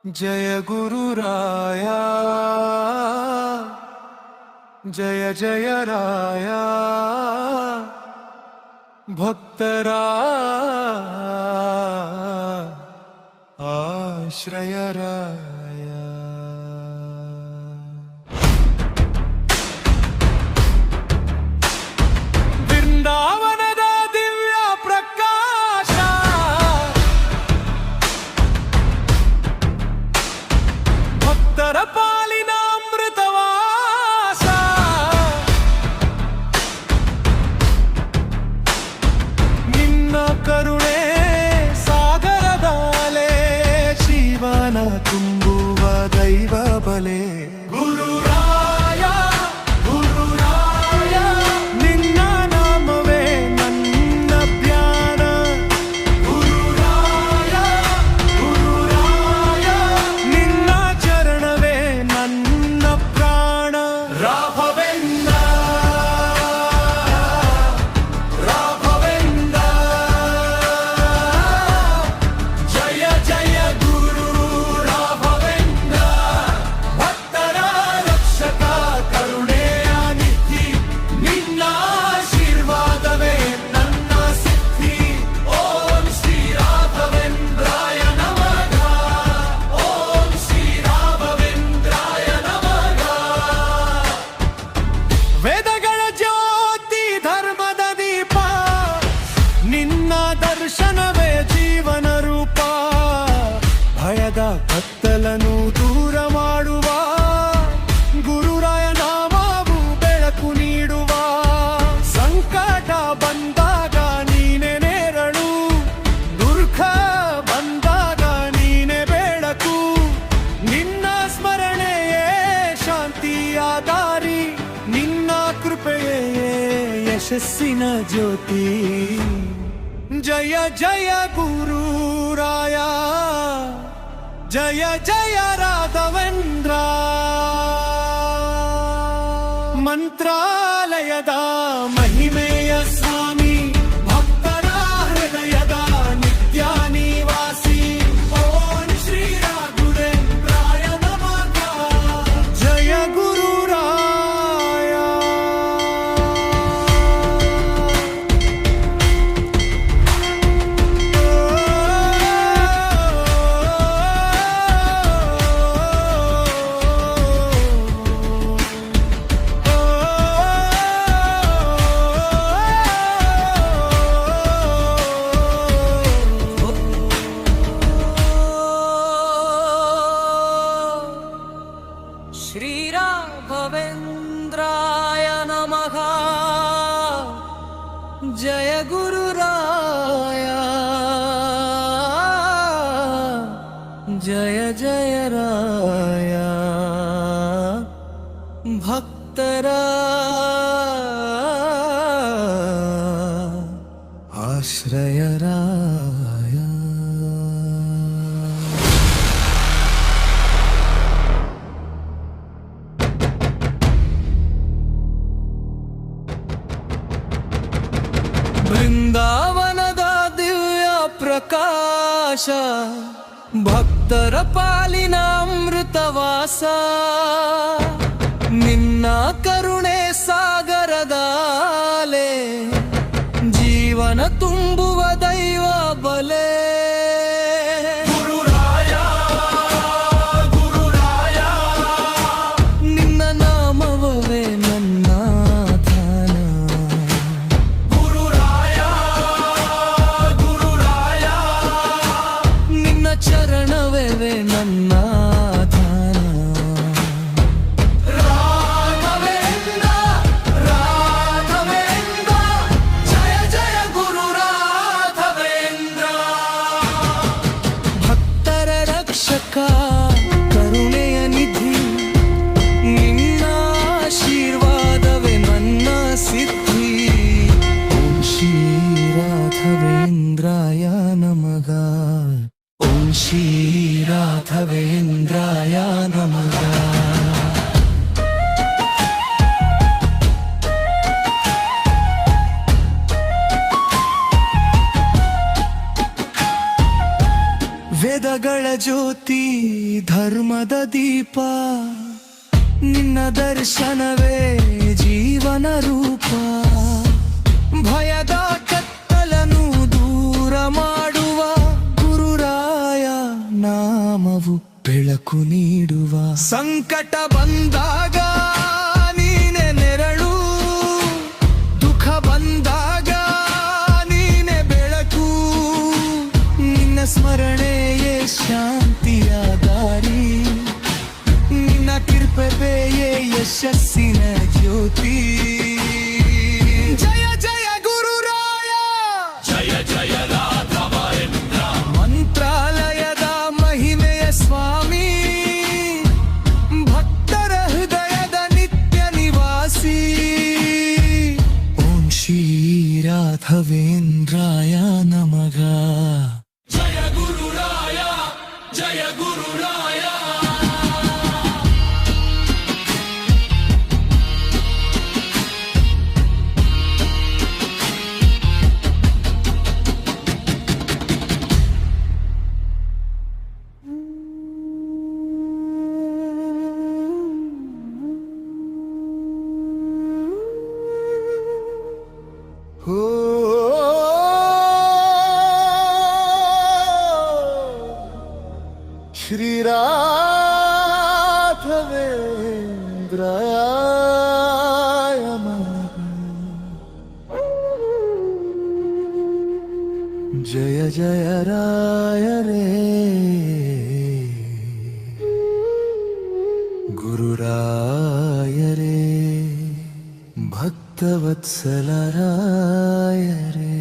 जय गुरुराया जय जय राया भक्तरा आश्रय राया वृंदावनದ ದಿವ್ಯ ಪ್ರಕಾಶ ಭಕ್ತರ ಪಾಲಿನ ಅಮೃತವಾಸ ನಿನ್ನ ಕರುಣೆ ಸಾಗರದಾಲೆ ಜೀವನ ತುಂಬುವ ದೈವ ಬಲೆ ಗುರುರಾಯ ಗುರುರಾಯ ನಿನ್ನ ನಾಮವೇ ನನ್ನ ಧ್ಯಾನ ಗುರುರಾಯ ಗುರುರಾಯ ನಿನ್ನ ಚರಣವೇ ನನ್ನ ಪ್ರಾಣ ರಾಘವೇಂದ್ರ ರಾಘವೇಂದ್ರ ಜಯ ಜಯ ಗುರು ರಾಘವೇಂದ್ರ ಭಕ್ತರ ರಕ್ಷಕ ಕರುಣೆಯ ನಿಧಿ ನಿನ್ನ ಆಶೀರ್ವಾದವೇ ನನ್ನ ಸಿದ್ಧಿ ಓಂ ಶ್ರೀ ರಾಘವೇಂದ್ರಾಯ ನಮಃ ಓಂ ಶ್ರೀ ರಾಘವೇಂದ್ರಾಯ ನಮಃ ವೇದಗಳ ಜ್ಯೋತಿ ಧರ್ಮದ ದೀಪ ನಿನ್ನ ದರ್ಶನವೇ ಜೀವನ ರೂಪ ಭಯದ ಕತ್ತಲನ್ನು ದೂರ ಮಾಡುವ ಗುರುರಾಯ ನಾಮವು ಬೆಳಕು ನೀಡುವ ಸಂಕಟ ಬಂದಾಗ ನೀನೆ ನೇರಳು ದುರ್ಗ ಬಂದಾಗ ನೀನೆ ಬೆಳಕು ನಿನ್ನ ಸ್ಮರಣೆಯೇ ಶಾಂತಿಯ ದಾರಿ ನಿನ್ನ ಕೃಪೆಯೇ ಯಶಸ್ಸಿನ ಜ್ಯೋತಿ ಜಯ ಜಯ ಗುರುರಾಯ ಜಯ ಜಯ ರಾಘವೇಂದ್ರ ಮಂತ್ರಾಲಯದ ಮಹಿಮೆಯ ಸ್ವಾಮಿ ಭಕ್ತರ ಹೃದಯದ ನಿತ್ಯ ನಿವಾಸಿ ಓಂ ಶ್ರೀ ರಾಘವೇಂದ್ರಾಯ ನಮಃ ಜಯ ಗುರುರಾಯ श्री राघवेंद्राय नमः जय गुरुराय जय जय राय भक्तरा आश्रय राय ಬೃಂದಾವನದ ದಿವ್ಯ ಪ್ರಕಾಶ ಭಕ್ತರ ಪಾಲಿನ ಅಮೃತವಾಸ ನಿನ್ನ ಕರುಣೆ ಸಾಗರದಾಲೆ ಜೀವನ ತುಂಬುವ ದೈವ ಬಲೆ ಗುರುರಾಯ ಗುರುರಾಯ ನಿನ್ನ ನಾಮವೇ ನನ್ನ ಧ್ಯಾನ ಚರಣವೇ ನನ್ನ ಧ್ಯಾನ ರಾಘವೇಂದ್ರ ರಾಘವೇಂದ್ರ ಜಯ ಜಯ ಗುರು ರಾಘವೇಂದ್ರ ಭಕ್ತರ ರಕ್ಷಕ ಕರುಣೆಯ ನಿಧಿ ನಿನ್ನ ಆಶೀರ್ವಾದವೇ ನನ್ನ ಸಿದ್ಧಿ ಓಂ ಶ್ರೀ ರಾಘವೇಂದ್ರಾಯ ನಮಃ ಓಂ ಶ್ರೀ ರಾಘವೇಂದ್ರಾಯ ನಮಃ ವೇದಗಳ ಜ್ಯೋತಿ ಧರ್ಮದ ದೀಪ ನಿನ್ನ ದರ್ಶನವೇ ಜೀವನ ರೂಪ ಭಯದ ಕತ್ತಲನ್ನು ದೂರ ಮಾಡುವ ಗುರುರಾಯ ನಾಮವು ಬೆಳಕು ನೀಡುವ ಸಂಕಟ ಬಂದಾಗ ನೀನೆ ನೆರಳು ದುಃಖ ಬಂದಾಗ ನೀನೆ ಬೆಳಕು ನಿನ್ನ ಸ್ಮರಣೆಯೇ ಶಾಂತಿಯ ದಾರಿ ನಿನ್ನ ಕೃಪೆಯೇ ಯಶಸ್ಸಿನ ಜ್ಯೋತಿ ಜಯ ಜಯ ಗುರುರಾಯ ಜಯ ಜಯ ರಾಘವೇಂದ್ರ ಮಂತ್ರಾಲಯದ ಮಹಿಮೆಯ ಸ್ವಾಮಿ ಭಕ್ತರ ಹೃದಯದ ನಿತ್ಯ ನಿವಾಸಿ ಓಂ ಶ್ರೀ ರಾಘವೇಂದ್ರಾಯ ನಮಃ ಜಯ ಗುರುರಾಯ ಜಯ ಗುರುರಾಯ ಓ ಶ್ರೀ ರಾಘವೇಂದ್ರಾಯ ನಮಃ ಜಯ ಜಯ ರಾಯ ರೇ ಗುರುರಾಯ ರೇ ಭಕ್ತವತ್ಸಲ ರಾಯ ರೇ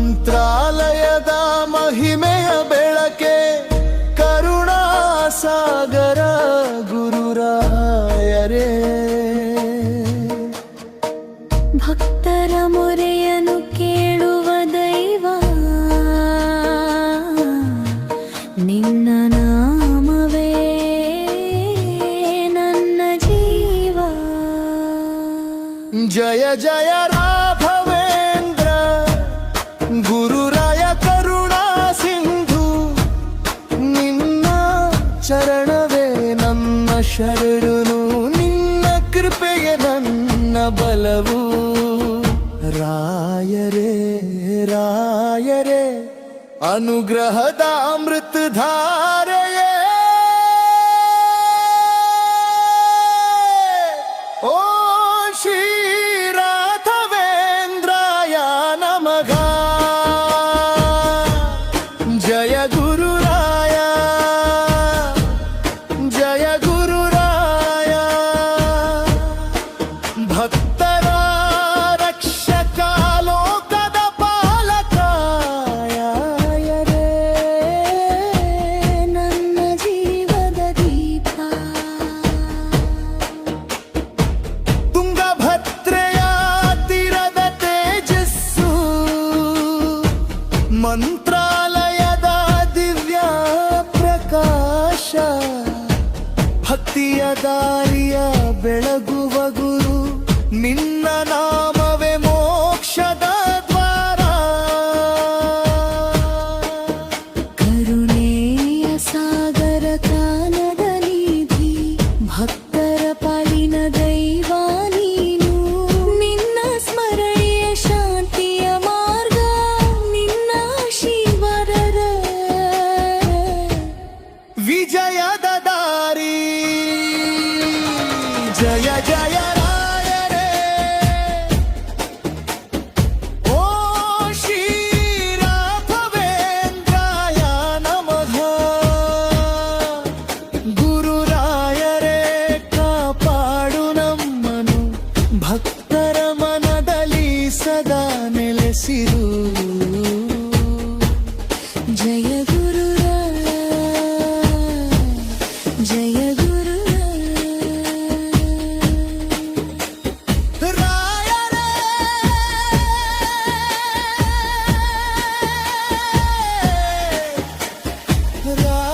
ಮಂತ್ರಾಲಯದ ಮಹಿಮೆಯ ಬೆಳಕೆ ಕರುಣಾ ಸಾಗರ ಗುರುರಾಯರೇ ಭಕ್ತರ ಮೊರೆಯನ್ನು ಕೇಳುವ ದೈವ ನಿನ್ನ ನಾಮವೇ ನನ್ನ ಜೀವ ಜಯ ಜಯ ರಾಘವೇಂದ್ರ ಗುರುರಾಯ ಕರುಣಾ ಸಿಂಧು ನಿನ್ನ ಚರಣವೇ ನಮ್ಮ ಶರಣು ನಿನ್ನ ಕೃಪೆಗೆ ನನ್ನ ಬಲವು ರಾಯರೇ ರಾಯರೇ ಅನುಗ್ರಹದ ಅಮೃತ ಧಾರೆಯೇ ಓ ಶ್ರೀ ರಾಘವೇಂದ್ರಾಯ ನಮಃ ಜಯ ಗುರುರಾಯ ಜಯ ಗುರುರಾಯ ಭಕ್ತರ ರಕ್ಷಕ ಲೋಕದ ಪಾಲಕಾಯ ರೇ ನನ್ನ ಜೀವದ ದೀಪ ತುಂಗಭದ್ರೆಯ ತೀರದ ತೇಜಸ್ಸು ಮಂತ್ರಾಲಯದ ದಿವ್ಯ ಪ್ರಕಾಶ ಭಕ್ತಿಯ ದಾರಿಯ ಬೆಳಗುವ ಗುರು ನಿನ್ನ ನಾಮವೇ ಮೋಕ್ಷದ ದ್ವಾರ ಕರುಣೆಯ ಸಾಗರ ಕಾನದ ನಿಧಿ ಭಕ್ತರ ಪಾಲಿನ ದೈವ ನೀನು ನಿನ್ನ ಸ್ಮರಣೆಯ ಶಾಂತಿಯ ಮಾರ್ಗ ನಿನ್ನ ಶಿವರರ ವಿಜಯದ ದಾರಿ ಜಯ ಜಯ ರಾಯರೇ ಓ ಶ್ರೀ ರಾಘವೇಂದ್ರಾಯ ನಮಃ ಗುರುರಾಯರೇ ಕಾಪಾಡು ನಮ್ಮನು ಭಕ್ತರ ಮನದಲ್ಲಿ ಸದಾ ನೆಲೆಸಿರು ಜಯ ಗುರುರಾಯ ಜಯ ರಾಯರೇ ರಾಯ